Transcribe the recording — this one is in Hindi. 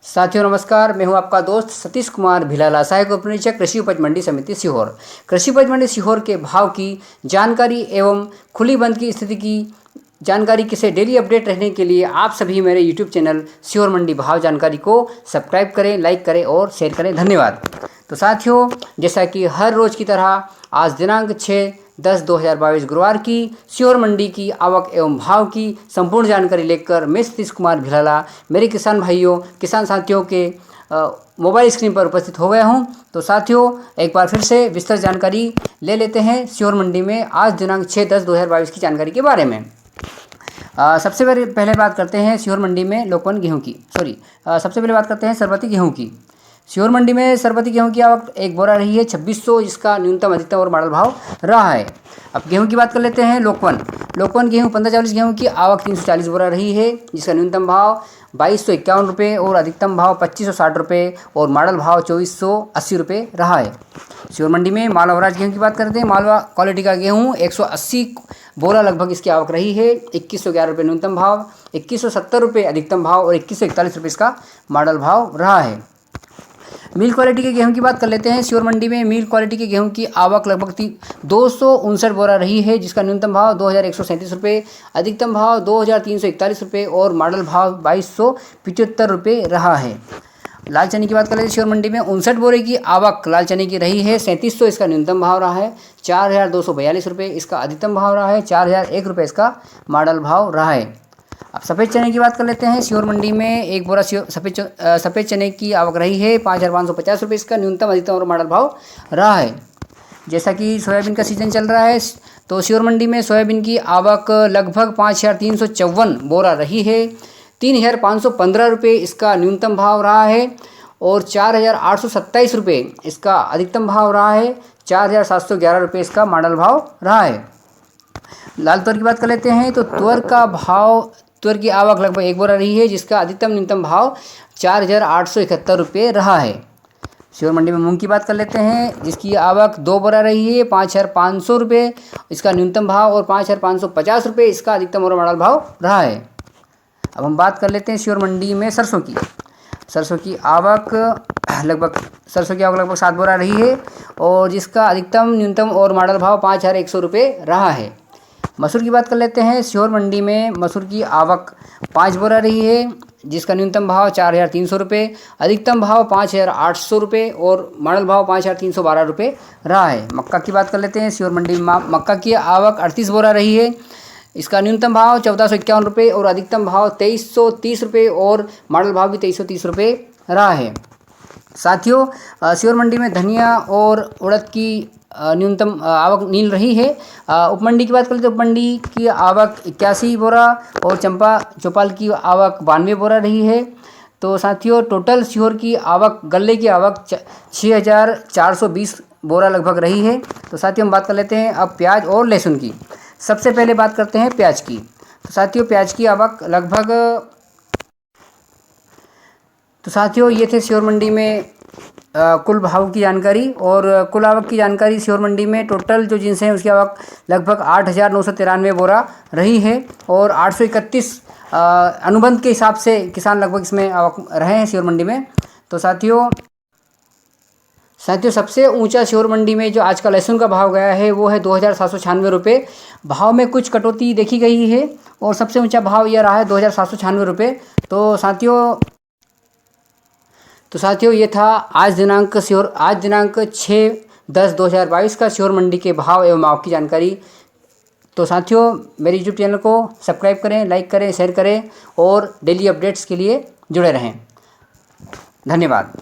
साथियों नमस्कार, मैं हूं आपका दोस्त सतीश कुमार भिलाला, सहायक उपनिरीक्षक कृषि उपज मंडी समिति सीहोर। कृषि उपज मंडी सीहोर के भाव की जानकारी एवं खुली बंद की स्थिति की जानकारी से डेली अपडेट रहने के लिए आप सभी मेरे यूट्यूब चैनल सीहोर मंडी भाव जानकारी को सब्सक्राइब करें, लाइक करें और शेयर करें। धन्यवाद। तो साथियों, जैसा कि हर रोज़ की तरह आज दिनांक 6/10/2022 गुरुवार की सीहोर मंडी की आवक एवं भाव की संपूर्ण जानकारी लेकर मैं सतीश कुमार भिलाला मेरे किसान भाइयों, किसान साथियों के मोबाइल स्क्रीन पर उपस्थित हो गया हूं। तो साथियों, एक बार फिर से विस्तृत जानकारी ले लेते हैं सीहोर मंडी में आज दिनांक 6/10/2022 की जानकारी के बारे में। सबसे पहले बात करते हैं सीहोर मंडी में लोकवन गेहूं की सबसे पहले बात करते हैं सरबती गेहूं की। सीहोर मंडी में सरबती गेहूं की आवक एक बोरा रही है 2600, जिसका न्यूनतम अधिकतम और मॉडल भाव रहा है। अब गेहूं की बात कर लेते हैं लोकवन गेहूं 1540 गेहूं की आवक 340 बोरा रही है, जिसका न्यूनतम भाव 2251 रुपये और अधिकतम भाव 2560 रुपये और मॉडल भाव 2480 रुपये रहा है। सीहोर मंडी में मालवा वराज गेहूं की बात करते हैं। मालवा क्वालिटी का गेहूं 180 बोरा लगभग इसकी आवक रही है। 2111 रुपये न्यूनतम भाव, 2170 रुपये अधिकतम भाव और 2141 रुपये इसका मॉडल भाव रहा है। मिल क्वालिटी के गेहूं की बात कर लेते हैं। सीहोर मंडी में मिल क्वालिटी के गेहूं की आवक लगभग 259 बोरा रही है, जिसका न्यूनतम भाव 2137 रुपये, अधिकतम भाव 2341 रुपये और मॉडल भाव 2275 रुपये रहा है। लाल चने की बात कर लेते हैं। सीहोर मंडी में 59 बोरे की आवक लाल चने की रही है। 3700 इसका न्यूनतम भाव रहा है। 4242 रुपये इसका अधिकतम भाव रहा है। 4001 रुपये इसका मॉडल भाव रहा है। अब सफ़ेद चने की बात कर लेते हैं। सीहोर मंडी में एक बोरा सफ़ेद चने की आवक रही है 5550 रुपये इसका न्यूनतम अधिकतम और मॉडल भाव रहा है। जैसा कि सोयाबीन का सीज़न चल रहा है, तो सीहोर मंडी में सोयाबीन की आवक लगभग 5354 बोरा रही है। 3515 रुपये इसका न्यूनतम भाव रहा है और 4827 रुपये इसका अधिकतम भाव रहा है। 4711 रुपये इसका मॉडल भाव रहा है। लाल तुअर की बात कर लेते हैं। तो तुअर की आवक लगभग एक बोरा रही है, जिसका अधिकतम न्यूनतम भाव 4871 रुपये रहा है। सीहोर मंडी में मूंग की बात कर लेते हैं, जिसकी आवक 2 बोरा रही है। 5500 रुपये इसका न्यूनतम भाव और 5550 रुपये इसका अधिकतम और मॉडल भाव रहा है। अब हम बात कर लेते हैं सीहोर मंडी में सरसों की आवक लगभग 7 बोरा रही है और जिसका अधिकतम न्यूनतम और मॉडल भाव 5100 रुपये रहा है। मसूर की बात कर लेते हैं। सीहोर मंडी में मसूर की आवक 5 बोरा रही है, जिसका न्यूनतम भाव 4300 रुपये, अधिकतम भाव 5800 रुपये और मॉडल भाव 5312 रुपये रहा है। मक्का की बात कर लेते हैं। सीहोर मंडी में मक्का की आवक 38 बोरा रही है, इसका न्यूनतम भाव 1451 रुपये और अधिकतम भाव 2330 रुपये और मॉडल भाव भी 2330 रुपये रहा है। साथियों, सीहोर मंडी में धनिया और उड़द की न्यूनतम आवक नील रही है। उपमंडी की बात करें तो उपमंडी की आवक 81 बोरा और चंपा चौपाल की आवक 92 बोरा रही है। तो साथियों, टोटल सीहोर की आवक गल्ले की आवक 6420 बोरा लगभग रही है। तो साथियों, हम बात कर लेते हैं अब प्याज और लहसुन की। सबसे पहले बात करते हैं प्याज की। तो साथियों, प्याज की आवक लगभग तो साथियों ये थे सीहोर मंडी में कुल भाव की जानकारी और कुल आवक की जानकारी। सीहोर मंडी में टोटल जो जिन्स हैं उसकी आवक लगभग 8993 बोरा रही है और 831 अनुबंध के हिसाब से किसान लगभग इसमें आवक रहे हैं सीहोर मंडी में। तो साथियों सबसे ऊंचा सीहोर मंडी में जो आज का लहसुन का भाव गया है वो है 2796 रुपये। भाव में कुछ कटौती देखी गई है और सबसे ऊंचा भाव यह रहा है 2796 रुपये। तो साथियों ये था आज दिनांक 6/10/2022 का सीहोर मंडी के भाव एवं आवक की जानकारी। तो साथियों, मेरे यूट्यूब चैनल को सब्सक्राइब करें, लाइक करें, शेयर करें और डेली अपडेट्स के लिए जुड़े रहें। धन्यवाद।